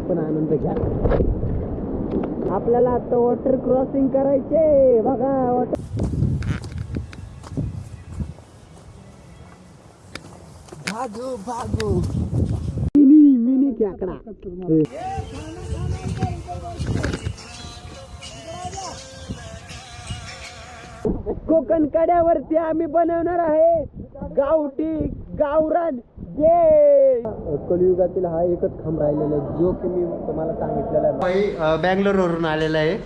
पण आनंद घ्या. आपल्याला आता वॉटर क्रॉसिंग करायचे बघा. वॉटर भागो भागो मिनी खेकडा. कोकण कड्यावरती आम्ही बनवणार आहे गावठी गावरान. कलियुगातील हा एकच खांब राहिलेला आहे जो की मी तुम्हाला सांगितलेला आहे. बँगलोर वरून आलेला आहे.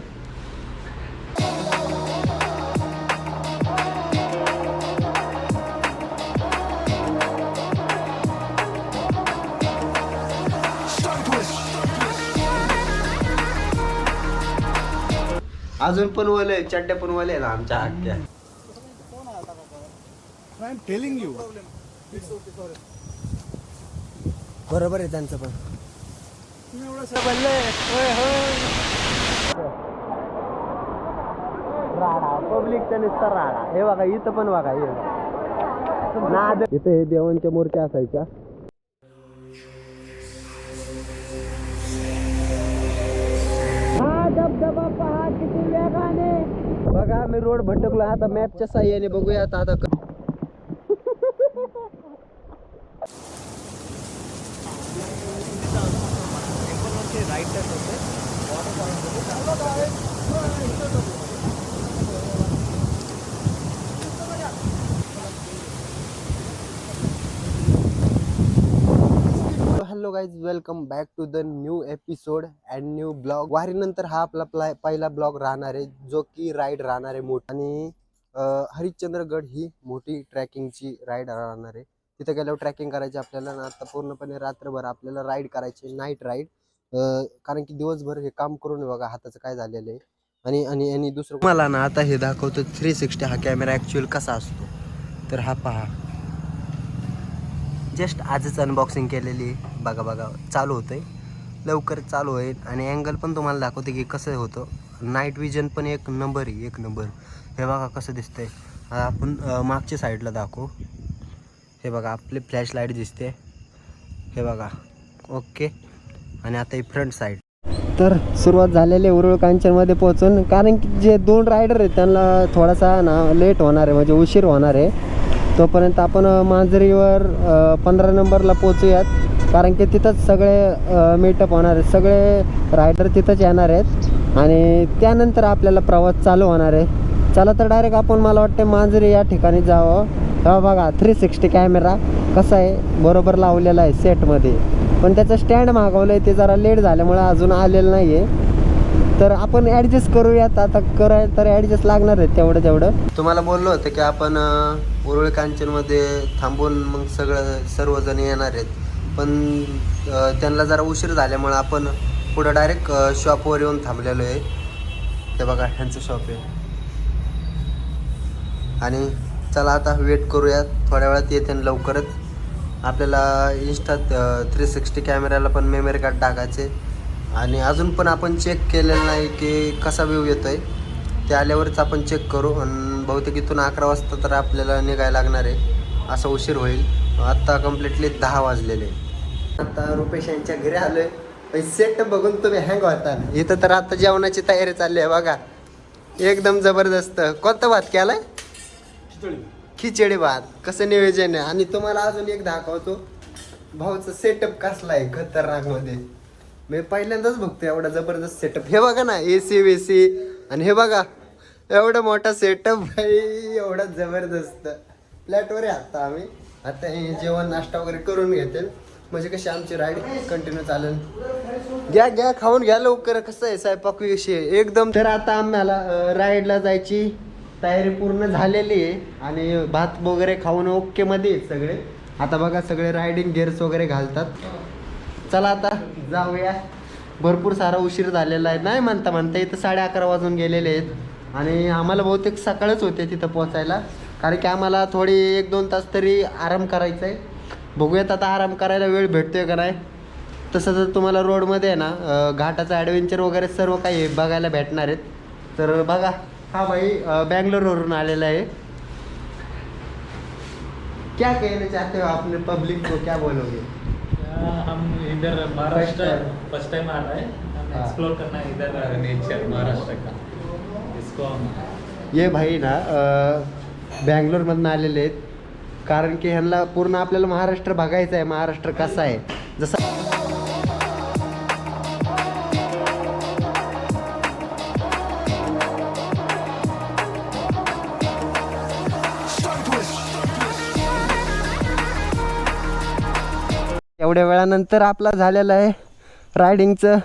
अजून पण वले चड्ड्या पण वले ना आमच्या हट्ट्या. बरोबर आहे त्यांचं पण. राडा पब्लिकचा नुसता राडा. हे बघा इथं पण बघा नाद. इथं हे देवांच्या मूर्त्या असायच्या. हा धबधबा पहा किती वेगाने. बघा मी रोड भटकलो आता मॅपच्या साह्याने. बघूया आता hello guys, welcome back to the new episode and new blog. वारीनंतर हा आपला पहिला ब्लॉग राहणार आहे जो की राईड राहणार आहे मोठी. आणि हरिश्चंद्रगड ही मोठी ट्रॅकिंगची राईड राहणार आहे. तिथे गेल्यावर ट्रॅकिंग करायची आपल्याला. आता पूर्णपणे रात्रभर आपल्याला राईड करायची, नाईट राईड. कारण की दिवसभर हे काम करून बघा हाताचं काय झालेलं आहे. आणि दुसरं मला ना आता हे दाखवतो 360 हा कॅमेरा ॲक्च्युअल कसा असतो. तर हा पहा, जस्ट आजच अनबॉक्सिंग केलेली. बघा चालू होतंय, लवकर चालू होईल. आणि अँगल पण तुम्हाला दाखवते की कसं होतं. नाईट विजन पण एक नंबर आहे, एक नंबर. हे बघा कसं दिसतंय. आपण मागच्या साईडला दाखवू. हे बघा आपली फ्लॅश लाईट दिसते. हे बघा ओके. आणि आता ही फ्रंट साईड. तर सुरुवात झालेली आहे उरुळ कांचनमध्ये पोहोचून. कारण की जे 2 रायडर आहेत त्यांना थोडासा ना लेट होणार आहे, म्हणजे उशीर होणार आहे. तोपर्यंत आपण मांजरीवर 15 नंबरला पोचूयात. कारण की तिथंच सगळे मीटअप होणार आहेत, सगळे रायडर तिथंच येणार आहेत. आणि त्यानंतर आपल्याला प्रवास चालू होणार आहे. चला तर डायरेक्ट आपण, मला वाटतं मांजरी या ठिकाणी जावं. तेव्हा बघा 360 कॅमेरा कसा आहे, बरोबर लावलेला आहे सेटमध्ये. पण त्याचं स्टँड मागवलं आहे, ते जरा लेट झाल्यामुळे अजून आलेलं नाही आहे. तर आपण ॲडजस्ट करूयात. आता करायला तर ॲडजस्ट लागणार आहे तेवढं. तुम्हाला बोललो होतं की आपण उरुळ कांचनमध्ये थांबून मग सर्वजण येणार आहेत. पण त्यांना जरा उशीर झाल्यामुळे आपण पुढं डायरेक्ट शॉपवर येऊन थांबलेलो आहे. ते बघा ह्यांचं शॉप आहे. आणि चला आता वेट करूयात, थोड्या वेळात येते लवकरच. आपल्याला इंस्टात 360 कॅमेऱ्याला पण मेमरी कार्ड टाकायचे. आणि अजून पण आपण चेक केलेलं नाही की कसा व्ह्यू येतो आहे. ते आल्यावरच आपण चेक करू. आणि बहुतेक इथून 11 वाजता तर आपल्याला निघायला लागणार आहे. असा उशीर होईल. आत्ता कम्प्लिटली 10 वाजलेले. आता रुपेश यांच्या घरी आलो आहे. सेट बघून तुम्ही हँग होता. इथं तर आता जेवणाची तयारी चालली आहे बघा. एकदम जबरदस्त. कोणता भात केला आहे? खिचडी भात. कसं नियोजन आहे. आणि तुम्हाला अजून एक दाखवतो भाऊचा सेटअप कसला आहे खतरनाक मध्ये. मी पहिल्यांदाच बघतो एवढा जबरदस्त सेटअप. हे बघा ना, AC वेसी. आणि हे बघा एवढा मोठा सेटअप भाई, एवढा जबरदस्त. फ्लॅटवर आहे आता आम्ही. आता हे जेवण नाश्ता वगैरे करून घेतील, म्हणजे कशी आमची राईड कंटिन्यू चालेल. घ्या खाऊन घ्या लवकर. कसं आहे स्वयंपाक विषय एकदम. तर आता आम्हाला राईडला जायची तयारी पूर्ण झालेली आहे. आणि भात वगैरे खाऊन ओके मध्ये आहेत सगळे. आता बघा सगळे रायडिंग गिअर्स वगैरे घालतात. चला आता जाऊया. भरपूर सारा उशीर झालेला आहे. नाही म्हणता इथं 11:30 वाजून गेलेले आहेत. आणि आम्हाला बहुतेक सकाळच होते तिथं पोचायला. कारण की आम्हाला थोडी 1-2 तास तरी आराम करायचा आहे. बघूयात आता आराम करायला वेळ भेटतोय का नाही. तसं तर तुम्हाला रोडमध्ये आहे ना घाटाचं ॲडव्हेंचर वगैरे सर्व काही बघायला भेटणार आहेत. तर बघा हा भाई बँगलोरवरून आलेला आहे. क्या कहना चाहते हो आपने पब्लिक को, क्या बोलोगे? हम इधर महाराष्ट्र फर्स्ट टाइम आ रहा है, हम एक्सप्लोर करना है इधर नेचर महाराष्ट्र का, इसको हम ये भाई ना बँगलोरमधून आलेले आहेत, कारण की ह्यांना पूर्ण आपल्याला महाराष्ट्र बघायचं आहे, महाराष्ट्र कसा आहे. जसं एवढ्या वेळानंतर आपला झालेलं आहे रायडिंगचं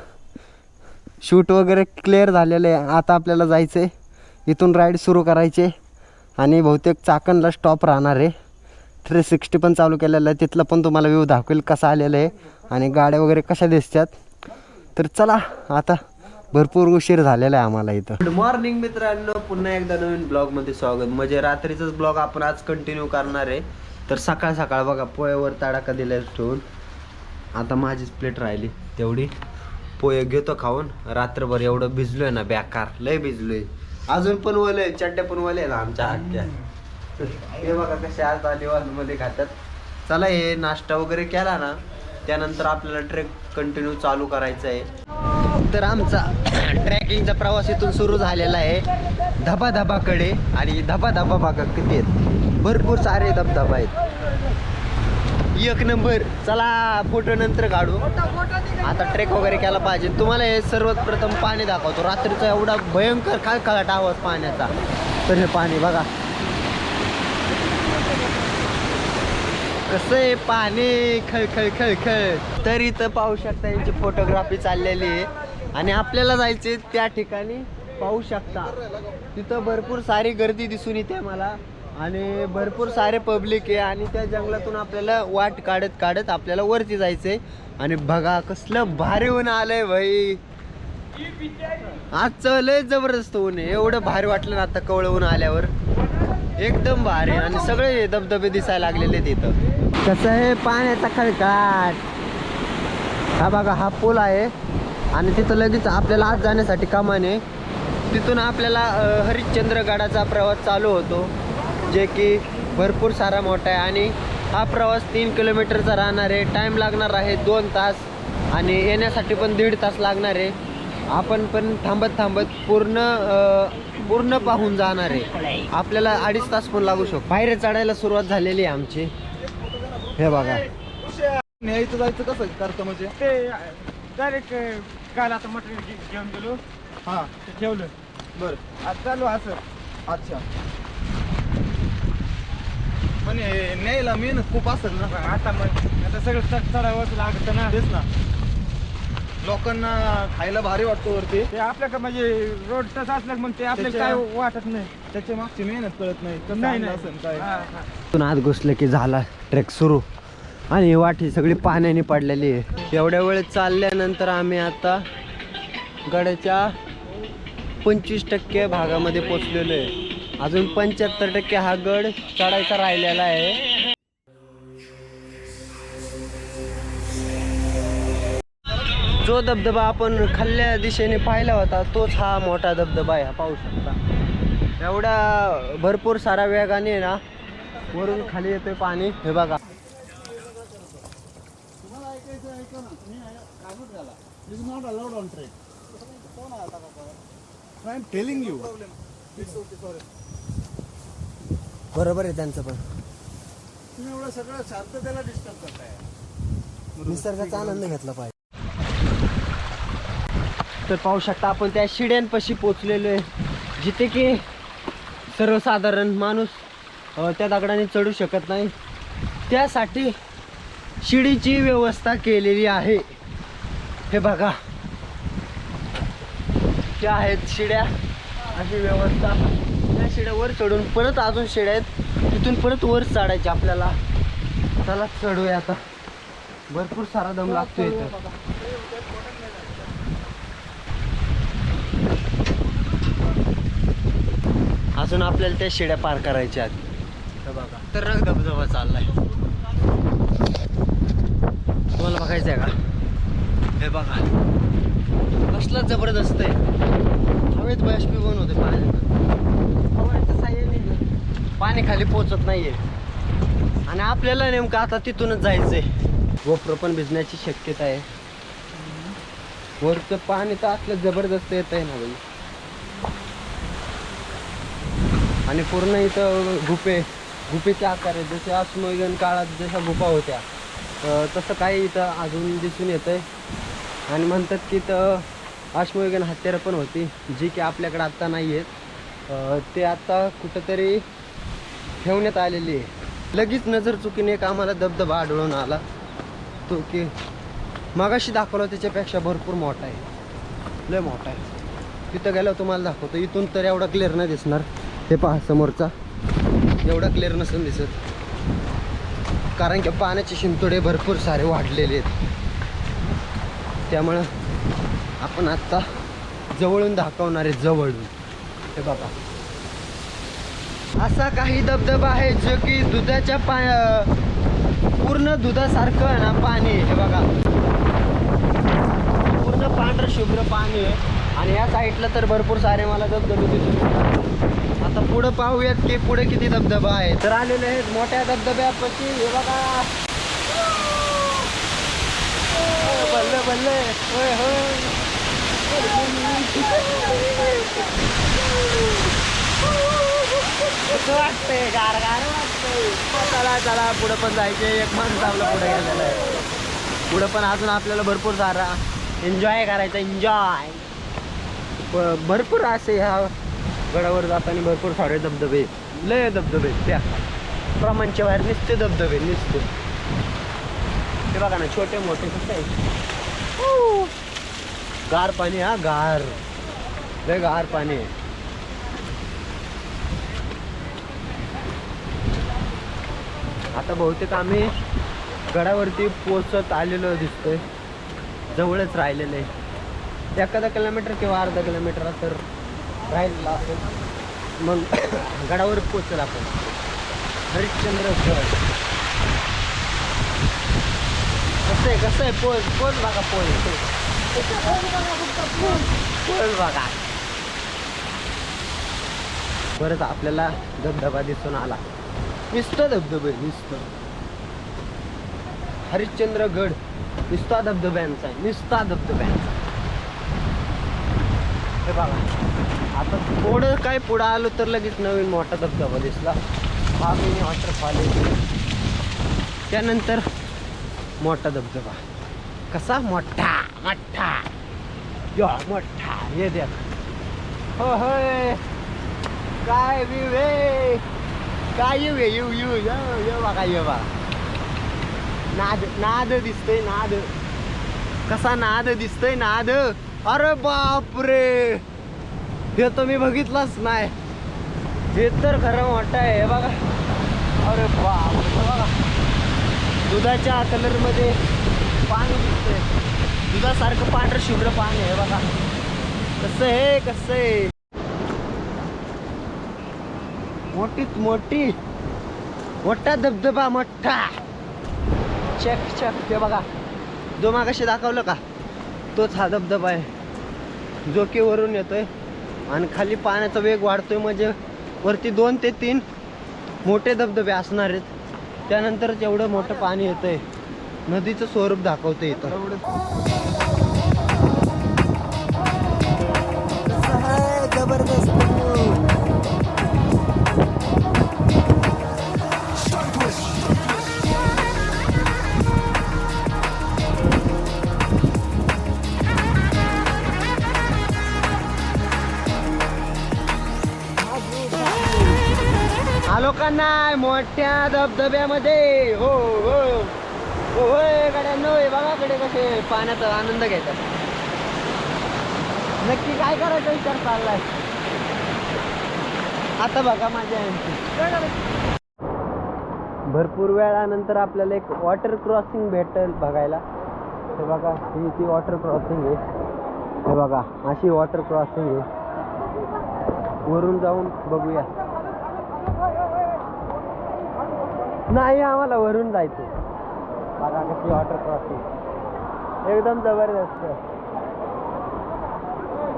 शूट वगैरे क्लिअर झालेलं आहे. आता आपल्याला जायचं आहे, इथून राईड सुरू करायचे आणि बहुतेक चाकणला स्टॉप राहणार आहे. 360 पण चालू केलेलं आहे, तिथलं पण तुम्हाला व्ह्यू दाखवेल कसा आलेलं आहे आणि गाड्या वगैरे कशा दिसतात. तर चला, आता भरपूर उशीर झालेला आहे आम्हाला इथं. गुड मॉर्निंग मित्रांनो, पुन्हा एकदा नवीन ब्लॉगमध्ये स्वागत. म्हणजे रात्रीचाच ब्लॉग आपण आज कंटिन्यू करणार आहे. तर सकाळ सकाळ बघा पोह्यावर तडाखा दिला ठेवून, आता माझीच प्लेट राहिली तेवढी, पोहे घेतो खाऊन. रात्रभर एवढं भिजलोय ना, बेकार लय भिजलोय, अजून पण ओले, चड्ड्या पण ओले ना आमच्या हातच्या. हे बघा कसे आज मध्ये खातात. चला, हे नाश्ता वगैरे केला ना, त्यानंतर आपल्याला ट्रेक कंटिन्यू चालू करायचा आहे. तर आमचा ट्रॅकिंगचा प्रवास इथून सुरू झालेला आहे धबाधबाकडे. आणि धबाधबा बघा किती आहेत, भरपूर सारे धबधबा आहेत, एक नंबर. चला, फोटो नंतर काढू, आता ट्रेक वगैरे केला पाहिजे. तुम्हाला हे सर्वात प्रथम पाणी दाखवतो. रात्रीचा एवढा भयंकर खळखळाट आवाज पाण्याचा. तर हे पाणी बघा कसं आहे, पाणी खळखळ खळखळ. तर इथं पाहू शकता यांची फोटोग्राफी चाललेली आहे आणि आपल्याला जायचे त्या ठिकाणी. पाहू शकता तिथं भरपूर सारी गर्दी दिसून येते मला आणि भरपूर सारे पब्लिक आहे. आणि त्या जंगलातून आपल्याला वाट काढत काढत आपल्याला वरती जायचंय. आणि बघा कसलं भारी ऊन आलंय भाई, आजचं लय जबरदस्त ऊन आहे. एवढं भारी वाटलं ना आता कवळं ऊन आल्यावर, एकदम भारी. आणि सगळे धबधबे दिसायला लागलेले तिथं. कसं आहे पाण्याचा खळखळाट. हा बघा, हा पूल आहे आणि तिथं लगेच आपल्याला आज जाण्यासाठी कमान आहे. तिथून आपल्याला हरिश्चंद्रगडाचा प्रवास चालू होतो, जे की भरपूर सारा मोठा आहे. आणि हा प्रवास 3 किलोमीटरचा राहणार आहे. टाईम लागणार आहे 2 तास आणि येण्यासाठी पण 1.5 तास लागणार आहे. आपण पण थांबत थांबत पूर्ण पाहून जाणार आहे. आपल्याला 2.5 तास पण लागू शकतो. पायऱ्या चढायला सुरुवात झालेली आहे आमची. हे बघा, न्यायचं जायचं कसं करतं म्हणजे ते डायरेक्ट काल आता मटेरियल घेऊन गेलो, हां ते ठेवलं, बरं, आज चालू असं. अच्छा. पण हे न्यायला मेहनत खूप असेल ना. आता सगळं चढावंच लागतं ना. तेच ना, लोकांना खायला भारी वाटतो वरती, ते आपल्याकडे म्हणजे रोड तसं असलं मग ते आपल्याला काय वाटत नाही. त्याच्या मागची मेहनत कळत नाही कसं नाही आणलं नाही असेल काय. हा, हा. तिथून आत घुसलं की झाला ट्रेक सुरू. आणि ही वाटी सगळी पाण्याने पडलेली आहे. एवढ्या वेळ चालल्यानंतर आम्ही आता गडाच्या 25% भागामध्ये पोचलेलो आहे. अजून 75% हा गड चढायचा राहिलेला आहे. जो धबधबा आपण खाल्ल्या दिशेने पाहिला होता तोच हा मोठा धबधबा आहे. हा पाहू शकता, एवढा भरपूर सारा वेगाने आहे ना वरून खाली येतोय पाणी. हे बघा, बरोबर आहे त्यांचं. पण तुम्ही एवढं सगळं शांततेला डिस्टर्ब करताय. निसर्गाचा आनंद घेतला पाहिजे. तर पाहू शकता आपण त्या शिड्यांपाशी पोचलेलो आहे, जिथे की सर्वसाधारण माणूस त्या दगडाने चढू शकत नाही. त्यासाठी शिडीची व्यवस्था केलेली आहे. हे बघा, त्या आहेत शिड्या, अशी व्यवस्था. त्या शिड्या वर चढून परत अजून शिड्या आहेत, तिथून परत वर चढायचे आपल्याला. चला चढूया आता, भरपूर सारा दम लागतो इथं. अजून आपल्याला त्या शिड्या पार करायच्या आहेत. बघा, तर रंग धबधबा चाललाय, तुम्हाला बघायचं आहे का? हे बघा कसला जबरदस्त आहे. हवेत बाष्पीभवन होते पाण्याचं, हवेच्या साह्याने पाणी खाली पोचत नाहीये. आणि आपल्याला नेमकं आता तिथूनच जायचंय. गोप्रो पण भिजण्याची शक्यता आहे. वरचं पाणी तर असलं जबरदस्त येत आहे ना बाई. आणि पूर्ण इथं गुफेचे आकार आहे. जसे अश्मयुगीन काळात जशा गुफा होत्या तसं काही इथं अजून दिसून येत आहे. आणि म्हणतात की इथं अश्मयुगीन हत्यारं पण होती जी की आपल्याकडे आत्ता नाही आहेत. ते आत्ता कुठंतरी ठेवण्यात आलेली आहे. लगेच नजर चुकीने एक आम्हाला धबधबा आढळून आला, तो की मगाशी दाखवला त्याच्यापेक्षा भरपूर मोठा आहे, लय मोठा आहे. तिथं गेल्यावर तुम्हाला दाखवतो. इथून तर एवढा क्लिअर नाही दिसणार. हे पहा समोरचा एवढा क्लिअर नसून दिसत, कारण की पाण्याचे शिंतोडे भरपूर सारे वाढलेले आहेत. त्यामुळं आपण आत्ता जवळून दाखवणार आहे, जवळून. हे बघा, असा काही धबधबा आहे जो की दुधाच्या पूर्ण दुधासारखं आहे ना पाणी. हे बघा, पूर्ण पांढरं शुभ्र पाणी आहे. आणि या साईडला तर भरपूर सारे मला धबधबे दिसून. आता पुढं पाहूयात की पुढे किती धबधबा आहे. तर आलेले आहेत मोठ्या धबधब्यापाशी. हे बघा, बल्ले बल्ले, होय होय. कसं वाटतंय, गार गार वाटतंय. चला चला, पुढं पण जायचे. एक माणूस आपलं पुढे गेलेलं आहे. पुढं पण अजून आपल्याला भरपूर सारा एन्जॉय करायचा. एन्जॉय भरपूर असे ह्या गडावर जाताना भरपूर सारे धबधबे, लय धबधबे. त्या प्रमाणच्या बाहेर नुसते धबधबे, नुसते. ते बघा ना, छोटे मोठे कसं आहे. गार पाणी, हा गार, लय गार पाणी आहे. आता बहुतेक आम्ही गडावरती पोचत आलेलो दिसतोय. जवळच राहिलेलं आहे. एखादा किलोमीटर किंवा अर्धा किलोमीटर तर राहिलेला असेल. मग गडावर पोचल आपण. हरिश्चंद्रगड कसं आहे पोच बघा, पोच बघा. परत आपल्याला धबधबा दिसून आला. नुसतं धबधबे, नुसतं हरिश्चंद्रगड नुसता धबधब्यांचा आहे, नुसता धबधब्यांचा. हे बघा, आता थोडं काय पुढं आलो तर लगेच नवीन मोठा धबधबा दिसला. हा मिनी वॉटरफॉल आहे. त्यानंतर मोठा धबधबा. कसा मोठा मोठा यो मोठा. हे द्या, हो होय, काय विवे, काय येऊ बघा, ये बघा. नाद दिसतोय, नाद. कसा नाद दिसतोय, नाद. अरे बापरे, हे तर मी बघितलंच नाही. हे तर खरं मोठं आहे. हे बघा, अरे बापरे, बघा, दुधाच्या कलरमध्ये पाणी दिसतंय. दुधासारखं पांढरं शुभ्र पाणी आहे. बघा कसं आहे, कसं आहे. मोठा धबधबा, मोठा. चेक. हे बघा, जो मागाशी दाखवलं का, तोच हा धबधबा आहे जो की वरून येतोय आणि खाली पाण्याचा वेग वाढतोय. म्हणजे वरती 2 ते 3 मोठे धबधबे असणार आहेत. त्यानंतरच एवढं मोठं पाणी येतंय. नदीचं स्वरूप दाखवतंय इथं. जबरदस्त. आलो का नाही मोठ्या धबधब्यामध्ये. हो हो होय गड्यांनो, बघाकडे कसे पाण्याचा आनंद घेतात. नक्की काय करायचा विचार चाललाय आता बघा माझ्या. भरपूर वेळानंतर आपल्याला एक वॉटर क्रॉसिंग भेटेल बघायला. हे बघा, ही ती वॉटर क्रॉसिंग आहे. हे बघा, अशी वॉटर क्रॉसिंग आहे. वरून जाऊन बघूया. नाही, आम्हाला वरून जायचं. बघा कशी वॉटर क्रॉसिंग, एकदम जबरदस्त.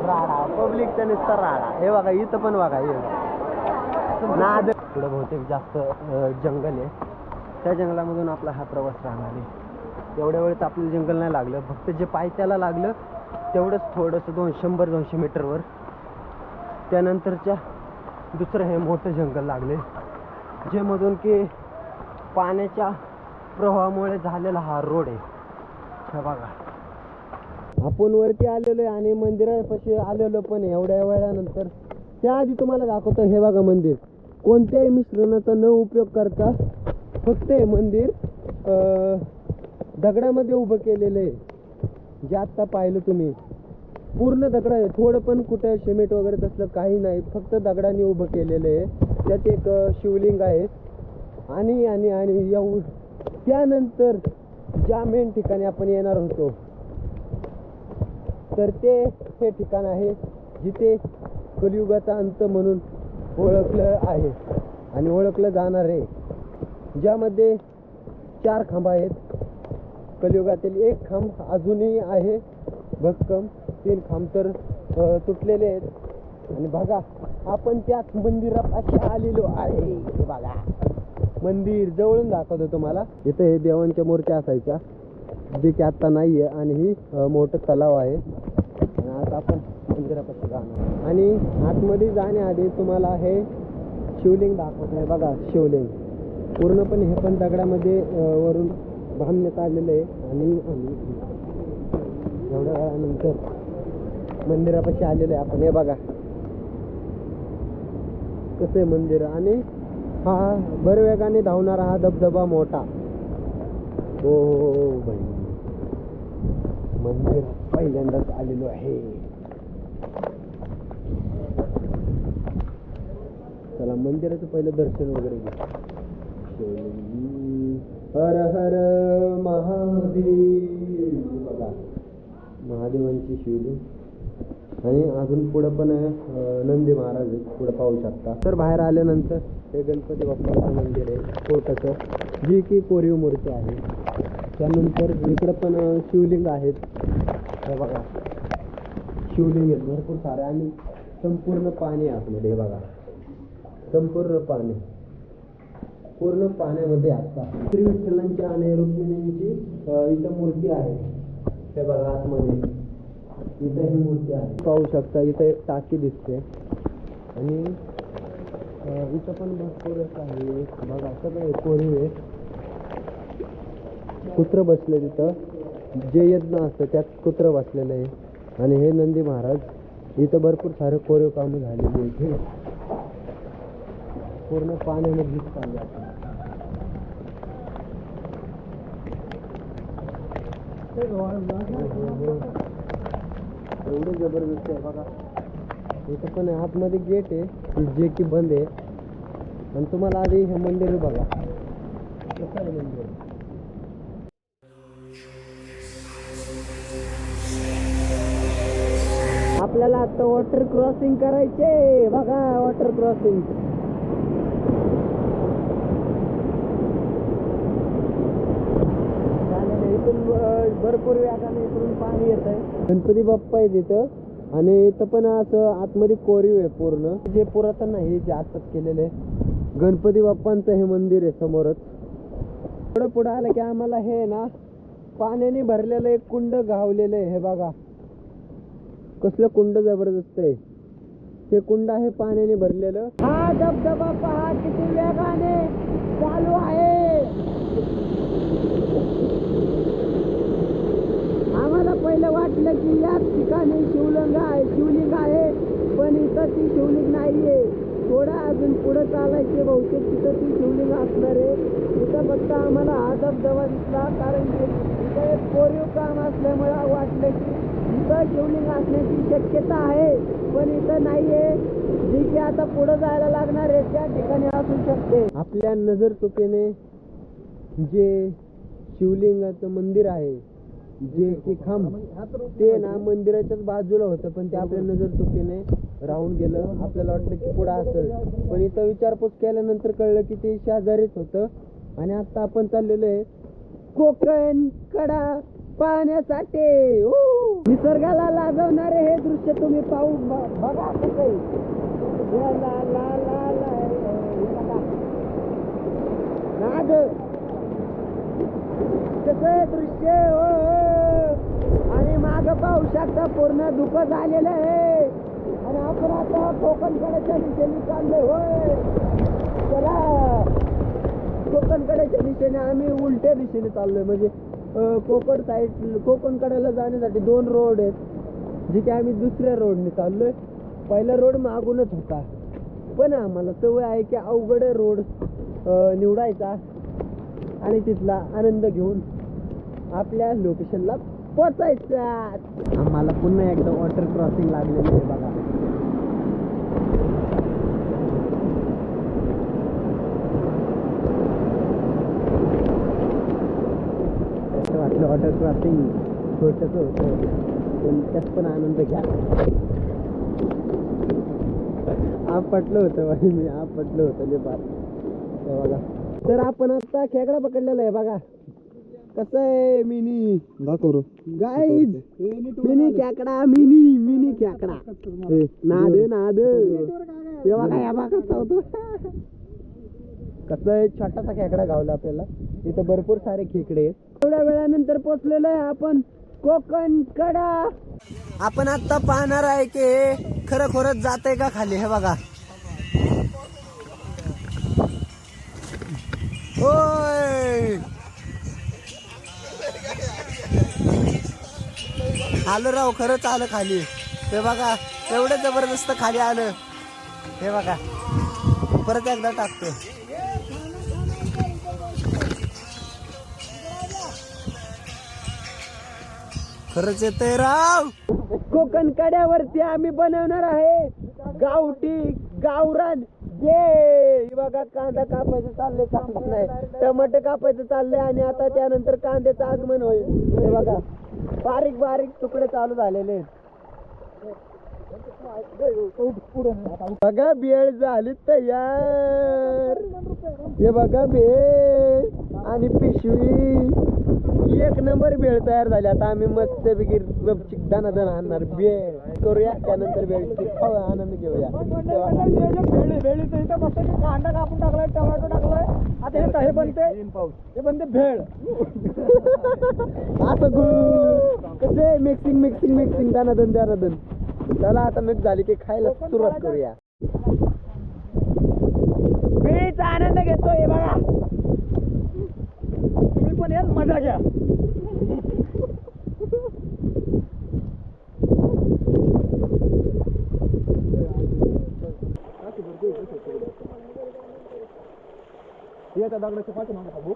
राडा, पब्लिकचा नुसता राडा. हे बघा, इथं पण बघा, नाद. पुढं बहुतेक जास्त जंगल आहे. त्या जंगलामधून आपला हा प्रवास राहणार आहे. एवढ्या वेळेत आपलं जंगल नाही लागलं, फक्त जे पायथ्याला लागलं तेवढंच थोडंसं 100-200 मीटरवर. त्यानंतरच्या दुसरं हे मोठं जंगल लागले, जे मधून की पाण्याच्या प्रवाहामुळे झालेला हा रोड आहे. हा बघा, आपण वरती आलेलो आहे आणि मंदिरापाशी आलेलो पण एवढ्या वेळानंतर. त्याआधी तुम्हाला दाखवतो, हे बघा मंदिर कोणत्याही मिश्रणाचा न उपयोग करता फक्त हे मंदिर दगडामध्ये उभं केलेलं आहे. जे आत्ता पाहिलं तुम्ही पूर्ण दगड आहे, थोडं पण कुठं सिमेंट वगैरे तसलं काही नाही, फक्त दगडाने उभं केलेलं आहे. त्यात एक शिवलिंग आहे आणि आणि आणि त्यानंतर ज्या मेन ठिकाणी आपण येणार होतो तर ते हे ठिकाण आहे जिथे कलियुगाचा अंत म्हणून ओळखलं आहे आणि ओळखलं जाणार आहे, ज्यामध्ये 4 खांब आहेत. कलियुगातील एक खांब अजूनही आहे भक्कम, 3 खांब तर तुटलेले आहेत. आणि बघा, आपण त्याच मंदिरापाशी आलेलो आहे. बघा, मंदिर जवळून दाखवतो तुम्हाला. इथं हे देवांच्या मूर्त्या असायच्या, जे की आता नाही आहे. आणि ही मोठं तलाव आहे. आणि आता आपण मंदिरापाशी जाणार आणि आतमध्ये जाण्याआधी तुम्हाला हे शिवलिंग दाखवत आहे. बघा, शिवलिंग पूर्णपणे हे पण दगडामध्ये वरून बांधण्यात आलेलं आहे. आणि एवढ्या वेळानंतर मंदिरापाशी आलेलं आहे आपण. हे बघा कसं आहे मंदिर. आणि हा भर वेगाने धावणारा हा धबधबा मोठा. हो भाई, मंदिर पहिल्यांदाच आलेलो आहे. चला मंदिराचं पहिलं दर्शन वगैरे घेऊ. हर हर महादेव. बघा, महादेवांची शिवलिंग. आणि अजून पुढं पण नंदी महाराज पुढं पाहू शकता. तर बाहेर आल्यानंतर हे गणपती बाप्पाचं मंदिर आहे छोटंसं, जी की कोरीव मूर्ती आहे. त्यानंतर इकडं पण शिवलिंग आहेत. हे बघा, शिवलिंग आहेत भरपूर सारे. आणि संपूर्ण पाणी आतमध्ये. हे बघा, संपूर्ण पाणी, पूर्ण पाण्यामध्ये आता श्री विठ्ठलांची आणि रुक्मिणींची इथं मूर्ती आहे. हे बघा आतमध्ये इथं ही मूर्ती आहे, पाहू शकता. इथं एक टाकी दिसते आणि इथं पण भरपूर आहे. बघा, सगळं कोरीव आहे. कुत्रं बसले तिथं, जे यज्ञ असतं त्यात कुत्रं बसलेलं आहे. आणि हे नंदी महाराज. इथं भरपूर सारे कोरीव कामं झालेली आहेत. पूर्ण पाण्यामध्ये चालले आपण. एवढं जबरदस्त आहे. बघा, इथं पण आतमध्ये गेट आहे जे की बंद आहे. आणि तुम्हाला आधी हे मंदिर बघा कसं आहे मंदिर. आपल्याला आता वॉटर क्रॉसिंग करायचे. बघा, वॉटर क्रॉसिंग. इथून भरपूर वेगाने इकडून पाणी येत आहे. गणपती बाप्पा आहे तिथं. आणि इथं पण असं आतमध्ये कोरीव आहे पूर्ण, जे पुरातन नाही, जे आताच केलेलं आहे. गणपती बाप्पांचं हे मंदिर आहे समोरच. थोडं पुढं आलं की आम्हाला हे ना पाण्याने भरलेलं एक कुंड गावलेलं आहे. हे बघा कसलं कुंड जबरदस्त आहे. हे कुंड आहे पाण्याने भरलेलं. हा धबधबा पहा किती वेगाने चालू आहे. आम्हाला पहिलं वाटलं की याच ठिकाणी शिवलिंग आहे, पण इथं ती शिवलिंग नाहीये. थोडं अजून पुढं चालायचे, बहुतेक तिथं ती शिवलिंग असणार आहे. इथं फक्त आम्हाला हा धबधबा दिसला, कारण की इथं एक कोरीव काम असल्यामुळं वाटलं की इथं शिवलिंग असण्याची शक्यता आहे, पण इथं नाहीये. जी की आता पुढं जायला लागणार आहे त्या ठिकाणी असू शकते. आपल्या नजर चुकीने जे शिवलिंगाचं मंदिर आहे, जे की खांब, ते ना मंदिराच्याच बाजूला होतं, पण ते आपल्या नजर चुकीने राहून गेलं. आपल्याला वाटलं की पुढं असेल, पण इथं विचारपूस केल्यानंतर कळलं की ते शेजारीच होतं. आणि आता आपण चाललेलो आहे कोकण कडा पाहण्यासाठी. निसर्गाला लाजवणारे हे दृश्य तुम्ही पाहू बघा कसं आहे. नाद कसं दृश्य आणि माग पाहू शकता पूर्ण धुकं झालेलं आहे आणि आपण आता कोकणकड्याच्या दिशेने चाललोय होय. चला कोकणकड्याच्या दिशेने आम्ही उलट्या दिशेने चाललोय. म्हणजे कोकण साईड कोकणकड्याला जाण्यासाठी 2 रोड आहेत, जिथे आम्ही दुसऱ्या रोडने चाललोय. पहिला रोड मागूनच होता, पण आम्हाला सवय आहे की अवघड रोड निवडायचा आणि तिथला आनंद घेऊन आपल्या लोकेशनला पोचायचा. आम्हाला पुन्हा एकदा वॉटर क्रॉसिंग लागलेलं आहे बघा. असं वाटलं वॉटर क्रॉसिंग छोटंच होतं, पण त्यात पण आनंद घ्या. आपटलं होतं भाई, मी आपटलं होतं जे बात बघा. तर आपण आता खेकडा पकडलेला आहे बघा. कसं आहे मिनी दाखव गाईज, मिनी खेकडा, मिनी खेकडा. नाद नाद हे बघा, या बघा कसा होतो. कसं आहे, छोटासा खेकडा गावला आपल्याला. इथं भरपूर सारे खेकडे आहेत. एवढ्या वेळानंतर पोचलेलो आहे आपण कोकणकडा. आपण आता पाहणार आहे की खरंच जात आहे का खाली. हे बघा, होय आलं राव, खरंच आलं खाली. हे बघा, एवढं जबरदस्त खाली आलं. हे बघा, परत एकदा टाकतो. खरंच येतंय राव. कोकण कड्यावरती आम्ही बनवणार आहे गावठी गावरान जे. बघा, कांदा कापायचं चाललंय, कांदा नाही टमाटर कापायचं चाललंय आणि आता त्यानंतर कांद्याचं आगमन होईल. हे बघा, बारीक बारीक तुकडे चालू झालेले. बघा, भेळ झाली तयार. हे बघा, भेळ आणि पिशवी, 1 नंबर भेळ तयार झाली. आता आम्ही मस्त पैकी दाना आणणार भेळ करूया, त्यानंतर भेळ खाऊया, आनंद घेऊया. कांदा कापून टाकलाय, टोमॅटो टाकलाय, आता हे बनते भेळ. असं कसे मिक्सिंग दानादन. चला आता मिक्स झाली की खायला सुरुवात करूया. भेळीचा आनंद घेतोय बघा, तुम्ही पण याल, मजा घ्या. दगडाच्या पाठी मागा भाऊ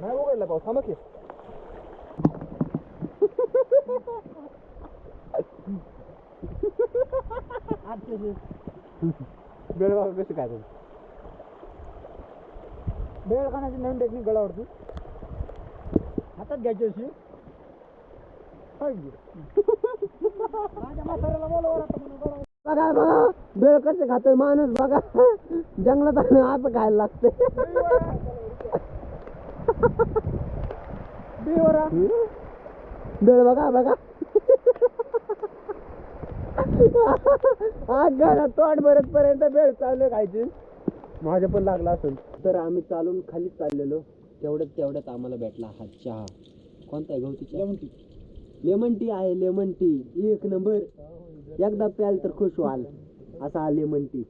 नाही उघडला भाऊ, थांबा की. बेळ बघा कशी काय बेळ खाण्याची नवीन टेक्निक गळावरती हातात घ्यायची अशी. बघा बघा, बेळ कसं खातोय माणूस बघा. जंगलात असं खायला लागतंय. बेळ बघा बघा, तोंड भरत पर्यंत बेळ चालू खायची. माझ्या पण लागला असेल. तर आम्ही चालून खालीच चाललेलो, तेवढ्यात आम्हाला भेटला हा चहा. कोणता आहे गवती? लेमन टी आहे. Lemon tea 1 number. एकदा प्याल तर खुश व्हाल असा हा लेमन टी.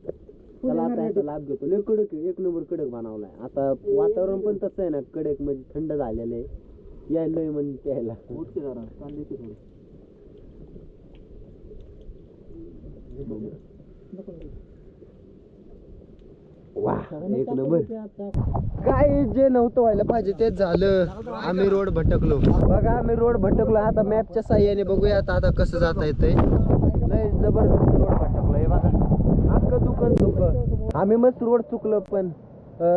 चला आता याचा लाभ घेतो. लय कडक, 1 नंबर कडक बनवलाय. आता वातावरण पण तसं आहे ना, कडक म्हणजे थंड झालेलं आहे. यायला लेमन प्यायला. वाह, 1 नंबर. काय जे नव्हतं व्हायला पाहिजे तेच झालं. आम्ही रोड भटकलो बघा, आम्ही रोड भटकलो. आता मॅपच्या साह्याने बघूया आता कसं जाता येतंय. लय जबरदस्त रोड भटकलो. हे बघा, अख्खं दुकान. आम्ही मस्त रोड चुकलो, पण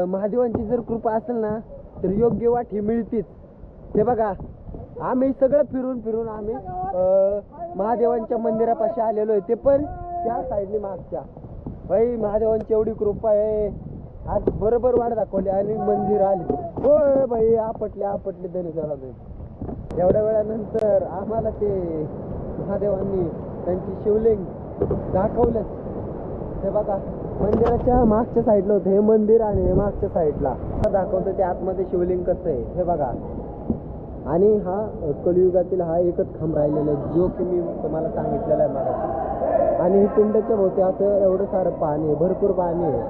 महादेवांची जर कृपा असेल ना तर योग्य वाट ही मिळतीच. हे बघा, आम्ही सगळं फिरून आम्ही महादेवांच्या मंदिरापाशी आलेलो आहे. ते पण त्या साईडने मागच्या. भाई, महादेवांची एवढी कृपा आहे. आज बरोबर वाट दाखवली आणि मंदिर आले. होय भाई, आपटले धनी जरा. एवढ्या वेळानंतर आम्हाला ते महादेवांनी त्यांची शिवलिंग दाखवलंच. हे बघा, मंदिराच्या मागच्या साईडला होतं हे मंदिर आणि हे मागच्या साईडला दाखवतं ते आतमध्ये शिवलिंग कसं आहे. हे बघा, आणि हा कलियुगातील हा एकच खांब राहिलेला आहे जो की मी तुम्हाला सांगितलेला आहे मला. आणि पिंडच्या भोवती असं एवढं सारं पाणी आहे, भरपूर पाणी आहे.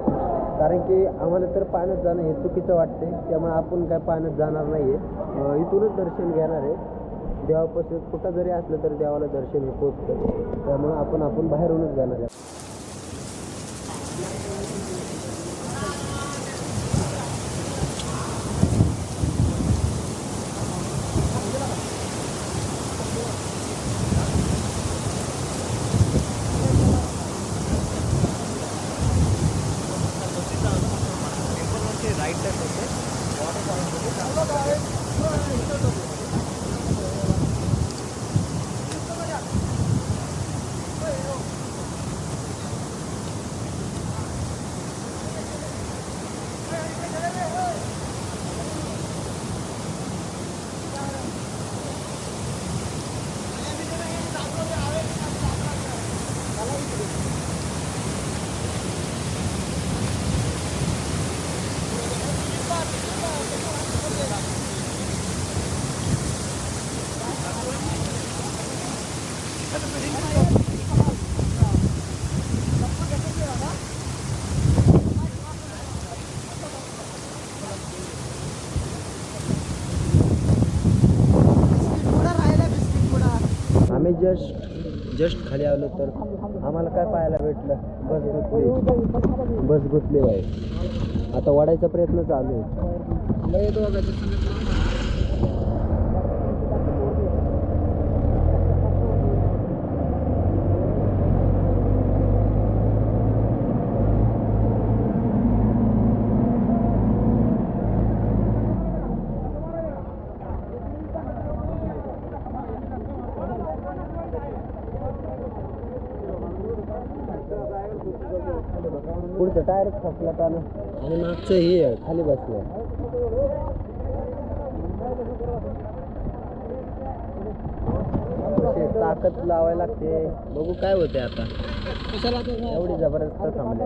कारण की आम्हाला तर पाण्यात जाणं हे चुकीचं वाटते, त्यामुळे आपण काय पाण्यात जाणार नाही आहे. इथूनच दर्शन घेणार आहे. देवापासून कुठं जरी असलं तरी देवाला दर्शन हे पोचतं, त्यामुळे आपण बाहेरूनच घेणार आहे. आम्ही जस्ट खाली आलो तर आम्हाला काय पाहायला भेटलं, बस गुतली बाई. आता वाढायचा प्रयत्न चालू आहे. पुढचं टायरच खचला त्यानं आणि मागचं हे खाली बसलं. ताकद लावायला लागते, बघू काय होते आता. एवढी जबरदस्त थांबले.